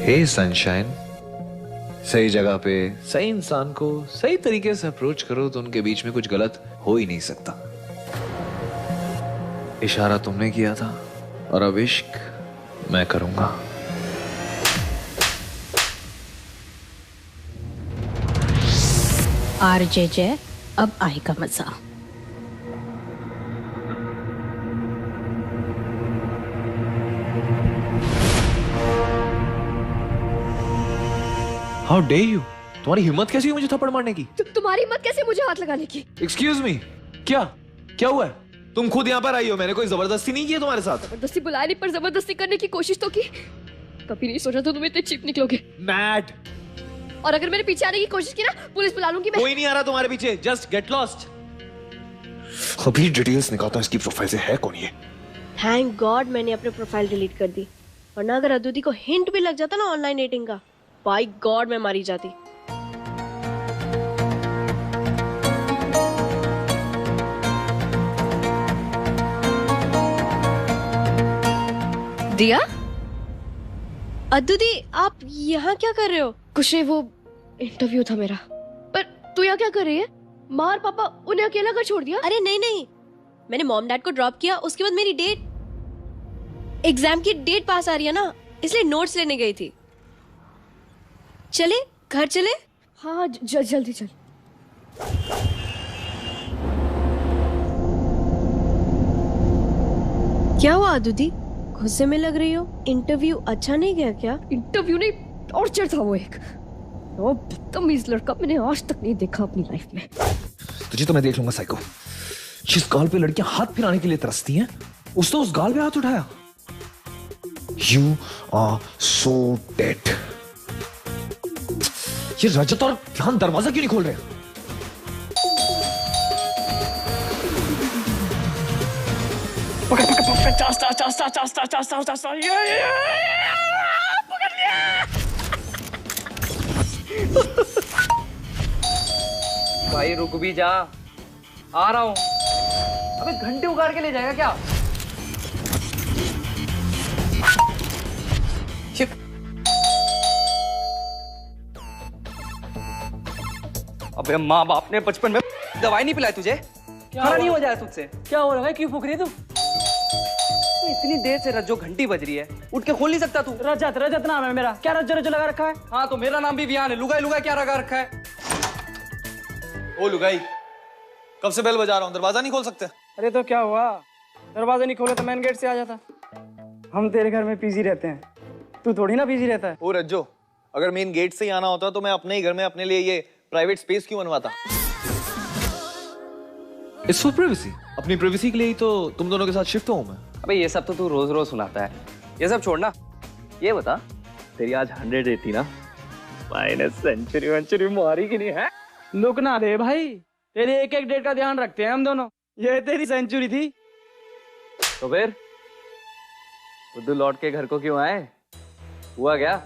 हे sunshine, सही जगह पे सही इंसान को सही तरीके से अप्रोच करो तो उनके बीच में कुछ गलत हो ही नहीं सकता। इशारा तुमने किया था और अब इश्क मैं करूंगा। RJJ, अब आएगा मजा। हाउ डे यू, तुम्हारी हिम्मत कैसी हुई मुझे थप्पड़ मारने की? तुम्हारी हिम्मत कैसे मुझे हाथ लगाने की? एक्सक्यूज मी, क्या क्या हुआ है? तुम खुद यहाँ पर आई हो, मैंने कोई जबरदस्ती नहीं की है तुम्हारे साथ। जबरदस्ती बुलाया नहीं, पर जबरदस्ती करने की कोशिश तो की। कभी नहीं सोचा था तुम इतने चीप निकलोगे। मैड। और अगर मेरे पीछे आने की कोशिश की ना, पुलिस बुला लूंगी मैं। कोई नहीं आ रहा तुम्हारे पीछे, जस्ट गेट लॉस्ट। अभी डिटेल्स निकालता हूं इसकी प्रोफाइल से, है कौन ये? थैंक गॉड मैंने अपने प्रोफाइल डिलीट कर दी, वरना अगर अदुति को हिंट भी लग जाता ना ऑनलाइन डेटिंग का, बाय गॉड मैं मारी जाती। दिया? अदुति आप यहाँ क्या कर रहे हो? कुछ नहीं, वो इंटरव्यू था मेरा। पर तू यहाँ क्या कर रही है? माँ और पापा उन्हें अकेला कर छोड़ दिया? अरे नहीं नहीं, मैंने मॉम डैड को ड्रॉप किया, उसके बाद मेरी एग्जाम की डेट पास आ रही है ना, इसलिए नोट्स लेने गई थी। चले घर चले? हाँ जल्दी चल। क्या हुआ अदुति, गुस्से में लग रही हो? इंटरव्यू अच्छा नहीं गया क्या? इंटरव्यू नहीं, टॉर्चर था वो एक। वो बदतमीज लड़का मैंने आज तक नहीं देखा अपनी लाइफ में। तुझे तो मैं देख लूंगा साइको। जिस गाल पे लड़कियां हाथ फिराने के लिए तरसती हैं, उसने उस गाल पे हाथ उठाया। You are so dead. ये रजत और ध्यान दरवाजा क्यों नहीं खोल रहे? पकड़ लिया। भाई रुक भी जा, आ रहा हूँ। अबे घंटे उगाड़ के ले जाएगा क्या? अबे माँ बाप ने बचपन में दवाई नहीं पिलाई तुझे? खाना नहीं हो जाए तुझसे? क्या हो रहा है? क्यों फूक रही है तू? इतनी देर से रज्जो घंटी बज रही है, उठ के खोल नहीं सकता तू? रजत नाम है मेरा। क्या रज्जो रज्जो लगा रखा है? हाँ तो मेरा नाम भी विहान है। लुगाई लुगाई क्या लगा रखा है? ओ लुगाई, कब से बेल बजा रहा हूँ, दरवाजा नहीं खोल सकते? अरे तो क्या हुआ, दरवाजा नहीं खोले तो मेन गेट से आ जाता। हम तेरे घर में पीजी रहते हैं, तू थोड़ी ना पीजी रहता है। ओ रज्जो, अगर मेन गेट से ही आना होता तो मैं अपने ही घर में अपने लिए ये प्राइवेट स्पेस क्यों बनवाता? It's for privacy. अपनी प्राइवेसी के लिए ही तो तुम दोनों के साथ शिफ्ट हूँ मैं। अबे ये सब तो तू रोज रोज सुनाता है, ये सब छोड़ना। ये बता, तेरी आज 180 ना? माइनस सेंचुरी मारी कि नहीं है? लुक ना दे भाई, तेरी एक एक डेट का ध्यान रखते हैं हम दोनों। ये तेरी सेंचुरी थी। तो फिर बुद्धू लौट के घर को क्यों आए? हुआ क्या?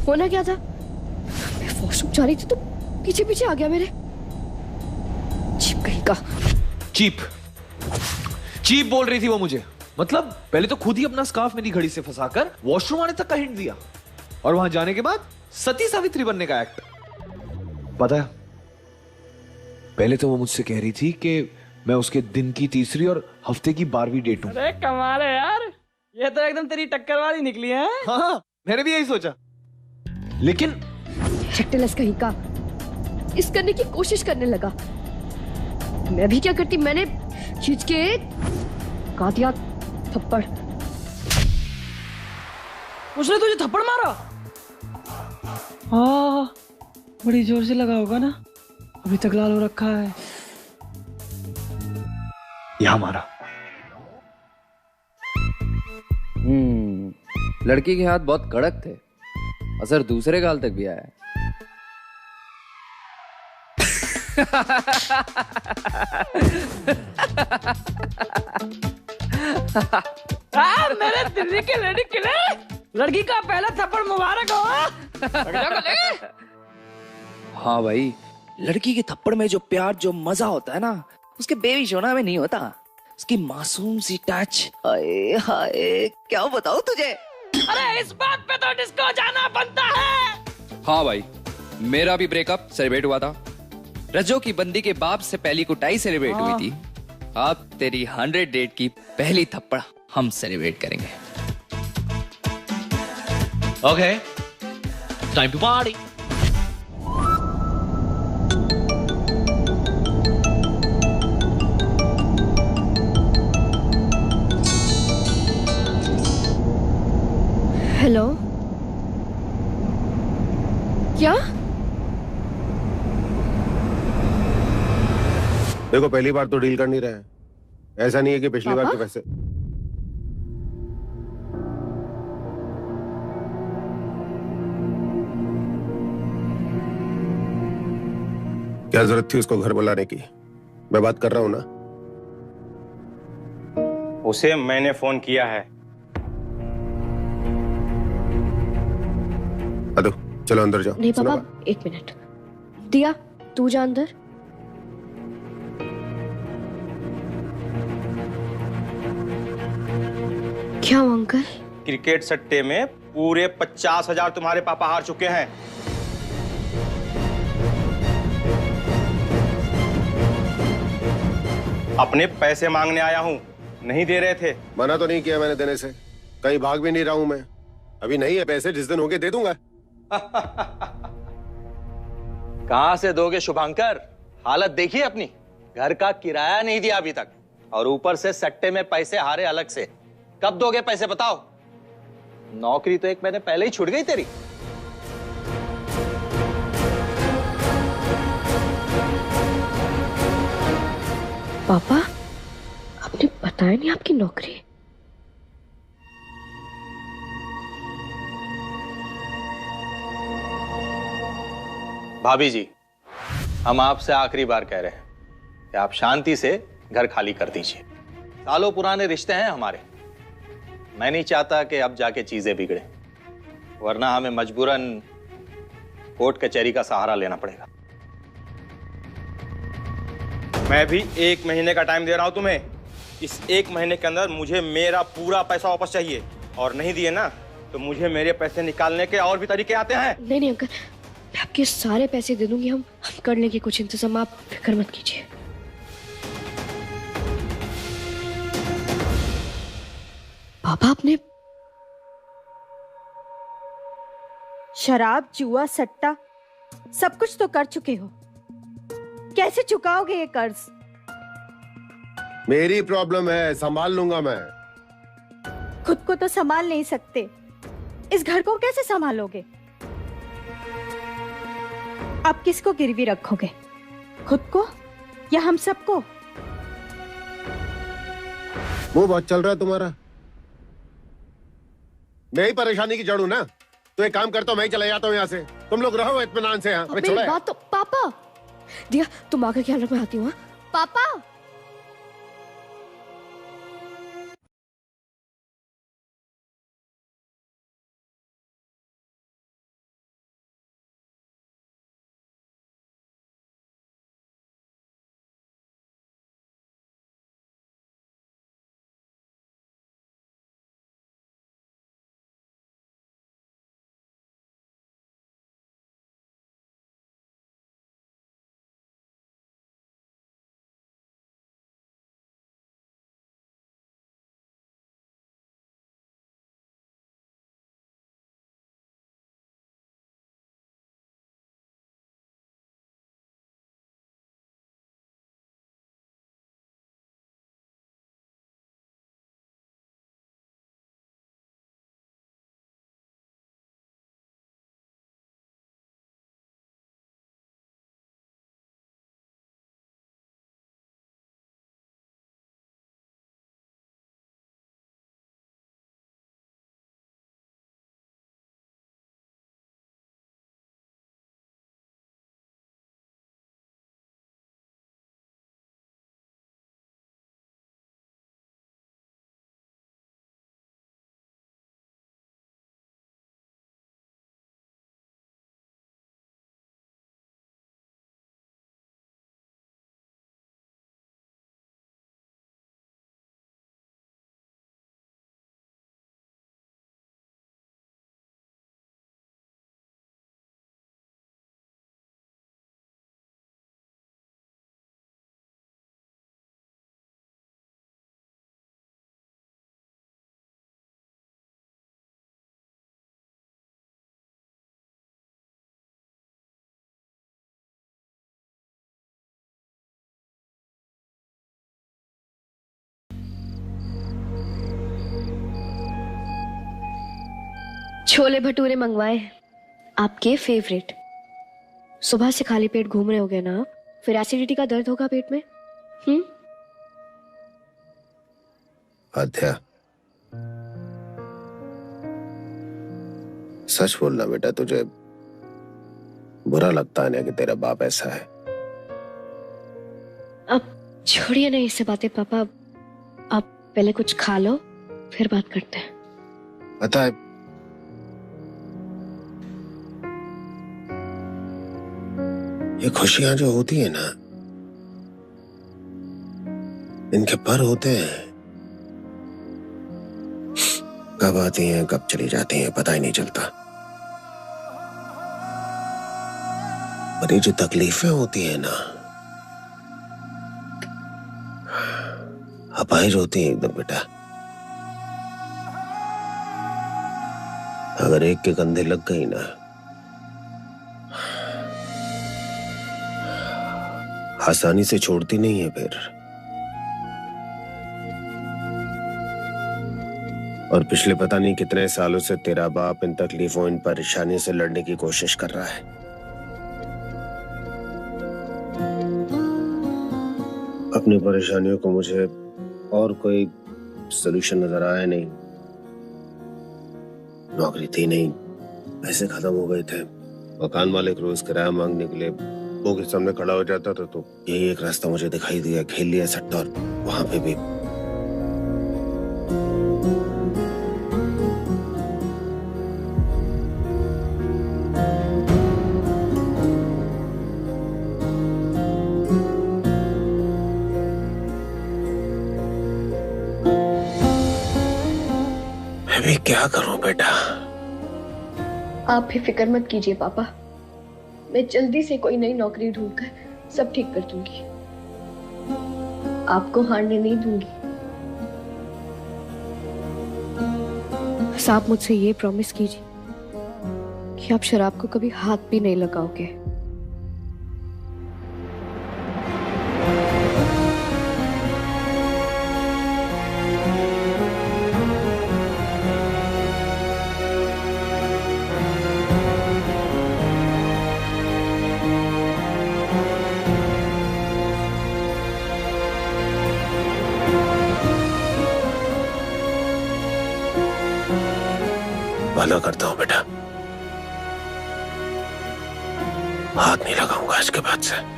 होना क्या था, मैं वॉशरूम जा रही थी तो पीछे पीछे आ गया मेरे। चीप कहीं का। चीप बोल रही थी वो मुझे। मतलब पहले तो खुद ही अपना स्कार्फ मेरी घड़ी से फंसाकर वॉशरूम आने तक का हिंट दिया, और वहां जाने के बाद सती सावित्री बनने का एक्ट। पता है, पहले तो वो मुझसे कह रही थी कि मैं उसके दिन की तीसरी और हफ्ते की 12वीं डेट हूं। अरे कमाल है यार, ये तो एकदम तेरी टक्कर वाली निकली है। हाँ, मैंने भी यही सोचा। लेकिन शक्तिलस कहीं का इस करने की कोशिश करने लगा। मैं भी क्या करती, मैंने खींच के का दिया थप्पड़। उसने तुझे थप्पड़ मारा? हाँ, बड़ी जोर से लगा होगा ना, अभी तक लाल हो रखा है। यहां मारा। लड़की के हाथ बहुत कड़क थे, असर दूसरे गाल तक भी आया है। मेरे दिल्ली के लेडी किले, लड़की का पहला थप्पड़ मुबारक हो। हाँ भाई, लड़की के थप्पड़ में जो प्यार, जो मजा होता है ना, उसके बेबी शोना में नहीं होता। उसकी मासूम सी टच, हाय हाय क्या बताऊं तुझे। अरे इस बात पे तो डिस्को जाना बनता है। हाँ भाई, मेरा भी ब्रेकअप सेलिब्रेट हुआ था। रजो की बंदी के बाप से पहली कुटाई सेलिब्रेट हुई थी। अब तेरी 100 डेट की पहली थप्पड़ हम सेलिब्रेट करेंगे। Okay, time to party. Hello, क्या? देखो पहली बार तो डील कर नहीं रहे हैं। ऐसा नहीं है कि पिछली बार के पैसे। क्या जरूरत थी उसको घर बुलाने की? मैं बात कर रहा हूं ना। उसे मैंने फोन किया है। अदो चलो अंदर जाओ। नहीं सुनो पापा, बात। 1 मिनट। दिया, तू जा अंदर। क्या हुआ अंकल? क्रिकेट सट्टे में पूरे 50,000 तुम्हारे पापा हार चुके हैं। अपने पैसे मांगने आया हूं, नहीं दे रहे थे। मना तो नहीं किया मैंने देने से, कहीं भाग भी नहीं रहा हूं मैं। अभी नहीं है पैसे, जिस दिन होंगे दे दूंगा। कहां से दोगे शुभंकर? हालत देखिए अपनी, घर का किराया नहीं दिया अभी तक, और ऊपर से सट्टे में पैसे हारे अलग से। कब दोगे पैसे बताओ? नौकरी तो 1 महीने पहले ही छूट गई तेरी। पापा, आपने बताया नहीं आपकी नौकरी? भाभी जी, हम आपसे आखिरी बार कह रहे हैं कि आप शांति से घर खाली कर दीजिए। सालों पुराने रिश्ते हैं हमारे। मैं नहीं चाहता कि अब जाके चीजें बिगड़े, वरना हमें मजबूरन कोर्ट कचहरी का सहारा लेना पड़ेगा। मैं भी 1 महीने का टाइम दे रहा हूं तुम्हें। इस 1 महीने के अंदर मुझे मेरा पूरा पैसा वापस चाहिए, और नहीं दिए ना तो मुझे मेरे पैसे निकालने के और भी तरीके आते हैं। नहीं नहीं अंकल, मैं आपके सारे पैसे दे दूंगी। हम कर लेंगे कुछ इंतजाम, आप फिक्र मत कीजिए। पापा, आपने शराब, जुआ, सट्टा सब कुछ तो कर चुके हो। कैसे चुकाओगे ये कर्ज? मेरी प्रॉब्लम है, संभाल लूंगा मैं। खुद को तो संभाल नहीं सकते, इस घर को कैसे संभालोगे? आप किसको गिरवी रखोगे, खुद को या हम सबको? वो बहुत चल रहा है तुम्हारा। मैं ही परेशानी की जड़ हूं ना, तो एक काम करता हूं, मैं ही चला जाता हूं यहाँ से। तुम लोग रहो इत्मीनान से यहाँ। मेरी बात तो पापा। दिया, तुम आकर ख्याल रखो, मैं आती हूँ। हाँ? पापा। छोले भटूरे मंगवाए आपके फेवरेट। सुबह से खाली पेट घूम रहे होगे ना आप, फिर एसिडिटी का दर्द होगा पेट में। आध्या, सच बोलना बेटा, तुझे बुरा लगता है ना कि तेरा बाप ऐसा है? अब छोड़िए ना इससे बातें पापा, आप पहले कुछ खा लो फिर बात करते हैं। पता है, ये खुशियां जो होती है ना, इनके पर होते हैं, कब आती हैं कब चली जाती हैं पता ही नहीं चलता। और ये जो तकलीफें होती हैं ना, अपाहिज होती हैं एकदम बेटा। अगर एक के कंधे लग गई ना, आसानी से छोड़ती नहीं है फिर। और पिछले पता नहीं कितने सालों से तेरा बाप इन तकलीफों, इन परेशानियों से लड़ने की कोशिश कर रहा है। अपनी परेशानियों को मुझे और कोई सलूशन नजर आया नहीं। नौकरी थी नहीं, पैसे खत्म हो गए थे, मकान मालिक रोज किराया मांगने के लिए वो के सामने खड़ा हो जाता था, तो यही एक रास्ता मुझे दिखाई दिया, खेल लिया सट्टा। और वहां पे भी मैं भी क्या करूं बेटा। आप भी फिक्र मत कीजिए पापा, मैं जल्दी से कोई नई नौकरी ढूंढकर सब ठीक कर दूंगी, आपको हारने नहीं दूंगी। बस आप मुझसे ये प्रॉमिस कीजिए कि आप शराब को कभी हाथ भी नहीं लगाओगे। भला करता हूं बेटा, हाथ नहीं लगाऊंगा आज के बाद से।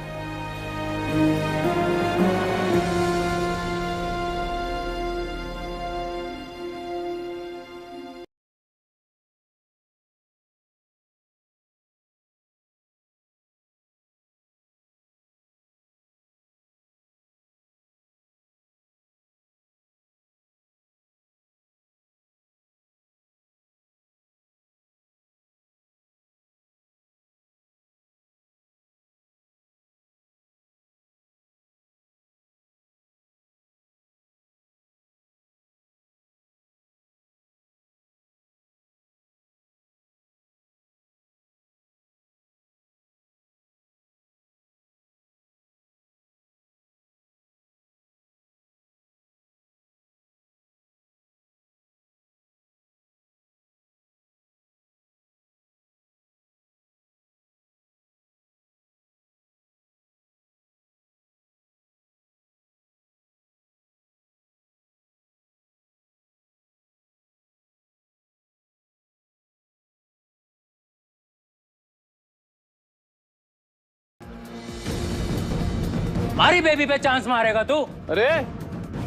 हमारी बेबी पे चांस मारेगा तू? अरे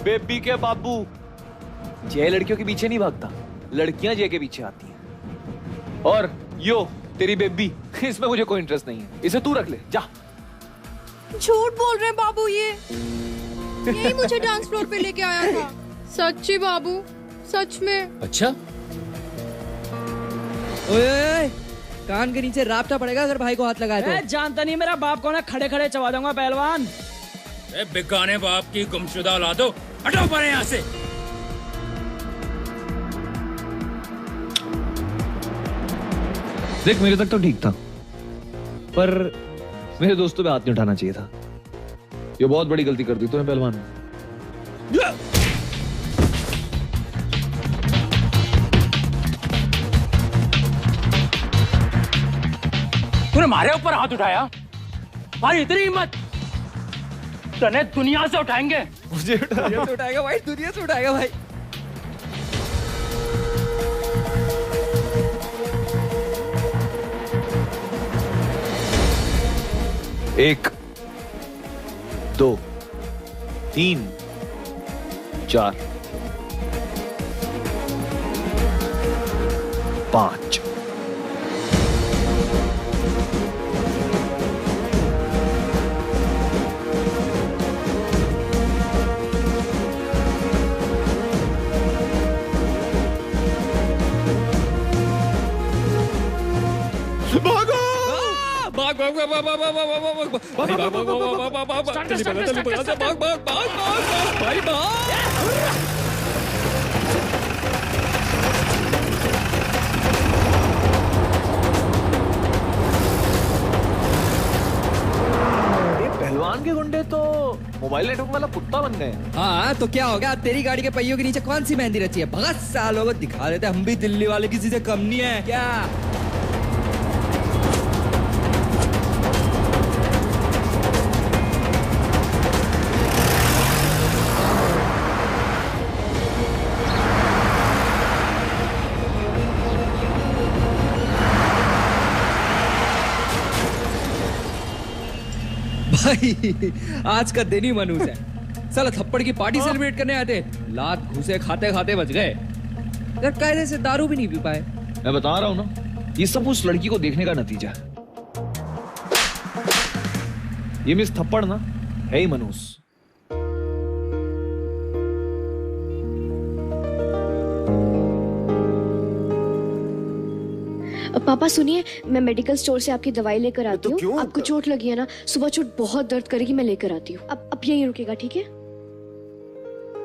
बेबी के बाबू, जय लड़कियों के पीछे नहीं भागता, लड़कियां जय के पीछे आती हैं। और यो तेरी बेबी, इसमें मुझे कोई इंटरेस्ट नहीं है, इसे तू रख ले जा। झूठ बोल रहे बाबू, यही मुझे डांस फ्लोर पे लेके आया था। सच्ची बाबू, सच में। अच्छा, ओए, कान के नीचे रापटा पड़ेगा अगर भाई को हाथ लगाए तो। जानता नहीं मेरा बाप कौन है, खड़े खड़े चबा दूंगा पहलवान। बिगाने बाप की गुमशुदा औलादो, हटो परे यहाँ से। देख मेरे तक तो ठीक था, पर मेरे दोस्तों पे हाथ नहीं उठाना चाहिए था। ये बहुत बड़ी गलती कर दी तूने पहलवान। तूने हमारे ऊपर हाथ उठाया? भाई इतनी हिम्मत? तने दुनिया से उठाएंगे। मुझे उठाएगा भाई, दुनिया से उठाएगा भाई। एक, 2, 3, 4, 5। भागो! भाग भाग भाग भाग भाग भाग भाग भाग भाग भाग भाग भाग भाग भाग भाग जल्दी भाग भाग भाग भाग भाई भाग। पहलवान के गुंडे तो मोबाइल नेटवर्क वाला कुत्ता बन गए। हाँ तो क्या होगा, तेरी गाड़ी के पहियों के नीचे कौन सी मेहंदी रची है? बहुत सालों को दिखा देते, हम भी दिल्ली वाले किसी से कम नहीं है क्या? भाई आज का दिन ही मनूस है। साला थप्पड़ की पार्टी सेलिब्रेट करने आते, लात घुसे खाते खाते बच गए। अगर कायदे से दारू भी नहीं पी पाए। मैं बता रहा हूं ना, ये सब उस लड़की को देखने का नतीजा है। ये मिस थप्पड़ ना है ही मनूस। पापा सुनिए, मैं मेडिकल स्टोर से आपकी दवाई लेकर आती हूँ। आपको चोट लगी है ना, सुबह चोट बहुत दर्द करेगी, मैं लेकर आती हूँ। अब यही रुकेगा, ठीक है?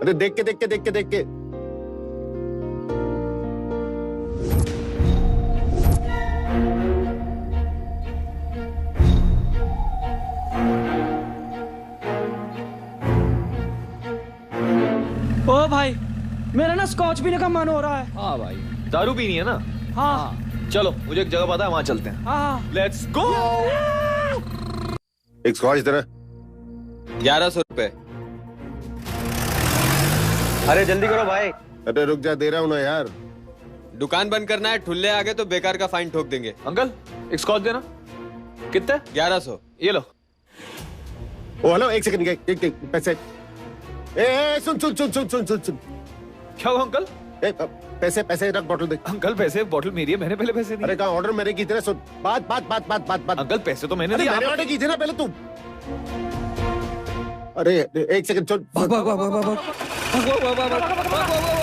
अरे देख के देख के देख के देख के। ओ भाई, मेरा ना स्कॉच पीने का मन हो रहा है। हाँ भाई, दारू पीनी है ना? हाँ चलो, मुझे एक जगह पता है, वहां चलते हैं। हाँ लेट्स गो। एक स्कॉच देना। 1100 रुपए। अरे जल्दी करो भाई। अरे रुक जा, दे रहा हूँ ना यार। दुकान बंद करना है, ठुल्ले आगे तो बेकार का फाइन ठोक देंगे। अंकल एक स्कॉच देना। कितने? 1100। ये लो। ओ हेलो, एक सेकंड, एक पैसे। ए सुन सुन सुन सुन सुन सुन सुन। क्या हुआ अंकल? पैसे पैसे रख, बोतल दे। अंकल पैसे, बोतल मेरी है, मैंने पहले पैसे दिए। अरे कहा ऑर्डर मैंने की थी ना, सुन। बात बात बात बात बात बात। अंकल पैसे तो मैंने दिए। मैंने ऑर्डर की थी ना पहले, तू। अरे एक सेकंड, सुन। भाग भाग भाग भाग भाग भाग भाग भाग भाग भाग।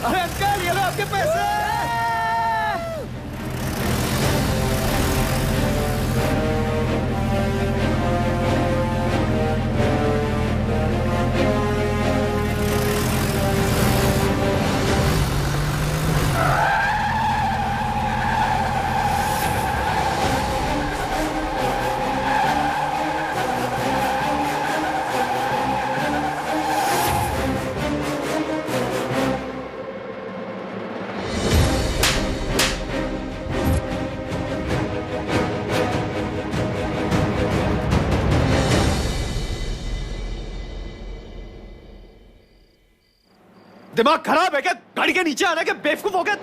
अरे अंकल ये लो आपके पैसे। दिमाग खराब है क्या? गाड़ी के नीचे आना क्या बेवकूफ हो गया?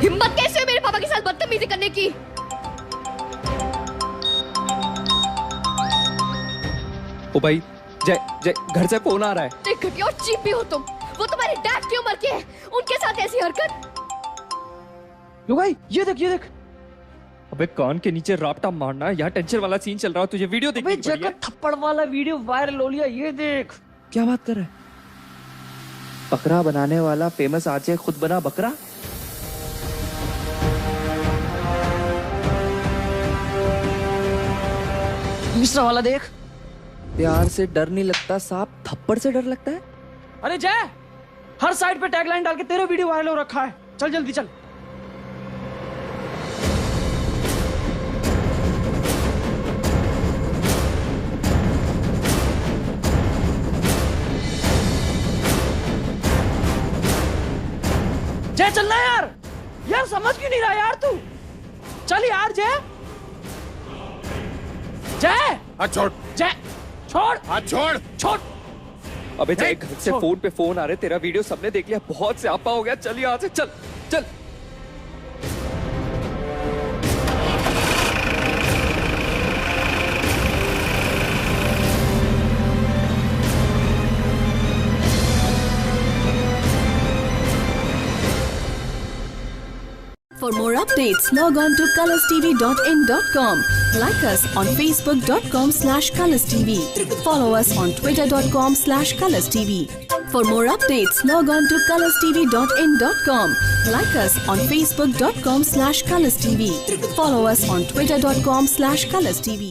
हिम्मत कैसे है मेरे पापा के साथ बदतमीजी करने की? ओ भाई, जय जय, घर से फोन आ रहा है। एक घटिया और चीप भी हो तुम। वो तुम्हारे डैड की उम्र के हैं, उनके साथ ऐसी हरकत। लो भाई, ये देख ये देख। अबे कान के नीचे रापटा मारना, यहाँ टेंशन वाला सीन चल रहा है, तुझे वीडियो देखनी पड़ी है। थप्पड़ वाला वीडियो वायरल हो लिया, ये देख। क्या बात कर रहा है? बकरा बनाने वाला फेमस आरजे खुद बना बकरा। दूसरा वाला देख। प्यार से डर नहीं लगता, सांप थप्पड़ से डर लगता है। अरे जय, हर साइड पे टैगलाइन डाल के तेरा वीडियो वायरल हो रखा है। चल जल्दी चल। जय चलना यार। यार समझ क्यों नहीं रहा यार तू? चल यार जय। जय हाथ छोड़। जय छोड़। हाथ छोड़। छोड़। अबे जय, घर से फोन पे फोन आ रहे, तेरा वीडियो सबने देख लिया, बहुत से आपा हो गया, चल यहाँ से, चल चल। For more updates, log on to colorstv.in.com. Like us on facebook.com/colorstv. Follow us on twitter.com/colorstv. For more updates, log on to colorstv.in.com. Like us on facebook.com/colorstv. Follow us on twitter.com/colorstv.